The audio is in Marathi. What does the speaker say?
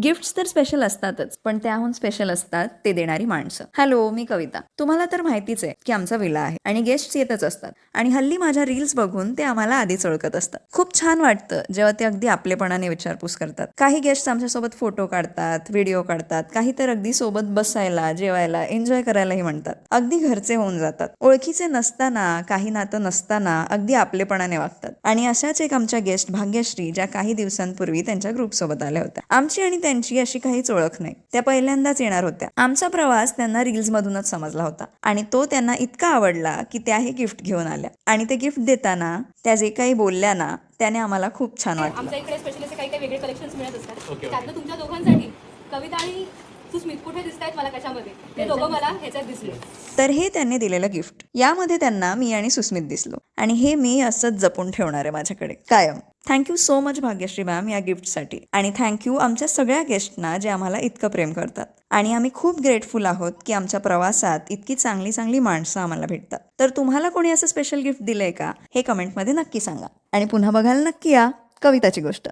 गिफ्ट्स तर स्पेशल असतातच, पण त्याहून स्पेशल असतात ते देणारी माणसं. हॅलो, मी कविता. तुम्हाला तर माहितीच आहे की आमचा विला आहे आणि गेस्ट येतच असतात आणि हल्ली माझ्या रील्स बघून ते आम्हाला आधीच ओळखत असतात. खूप छान वाटतं जेव्हा ते अगदी आपलेपणाने विचारपूस करतात. काही गेस्ट आमच्यासोबत फोटो काढतात, व्हिडिओ काढतात, काही तर अगदी सोबत बसायला, जेवायला, एन्जॉय करायलाही म्हणतात. अगदी घरचे होऊन जातात. ओळखीचे नसताना, काही नातं नसताना अगदी आपलेपणाने वागतात. आणि अशाच एक आमच्या गेस्ट भाग्यश्री, ज्या काही दिवसांपूर्वी त्यांच्या ग्रुपसोबत आल्या होत्या. आमची आणि त्यांची अशी काहीच ओळख नाही. त्या पहिल्यांदाच येणार होत्या. आमचा प्रवास त्यांना रील्स मधूनच समजला होता आणि तो त्यांना इतका आवडला की त्याही गिफ्ट घेऊन आल्या आणि ते गिफ्ट देताना त्या जे काही बोलल्या ना, त्याने आम्हाला खूप छान वाटलं. आमच्या इकडे स्पेशली असे काही काही वेगळे कलेक्शन्स मिळत असतात. त्यातलं तुमच्या दोघांसाठी कविता आणि सुस्मित कुठे दिसतायत मला कशामध्ये, ते दोघं मला ह्याच्यात दिसले. तर हे त्यांनी दिलेलं गिफ्ट. यामध्ये त्यांना मी आणि सुस्मित दिसलो आणि हे मी असंच जपून ठेवणार आहे माझ्याकडे कायम. Thank you so much Bhagyashree ma'am या गिफ्टसाठी आणि थँक्यू आमच्या सगळ्या गेस्टना जे आम्हाला इतकं प्रेम करतात. आणि आम्ही खूप ग्रेटफुल आहोत की आमच्या प्रवासात इतकी चांगली चांगली माणसं आम्हाला भेटतात. तर तुम्हाला कोणी असं स्पेशल गिफ्ट दिलंय का, हे कमेंटमध्ये नक्की सांगा आणि पुन्हा बघायला नक्की या कविताची गोष्ट.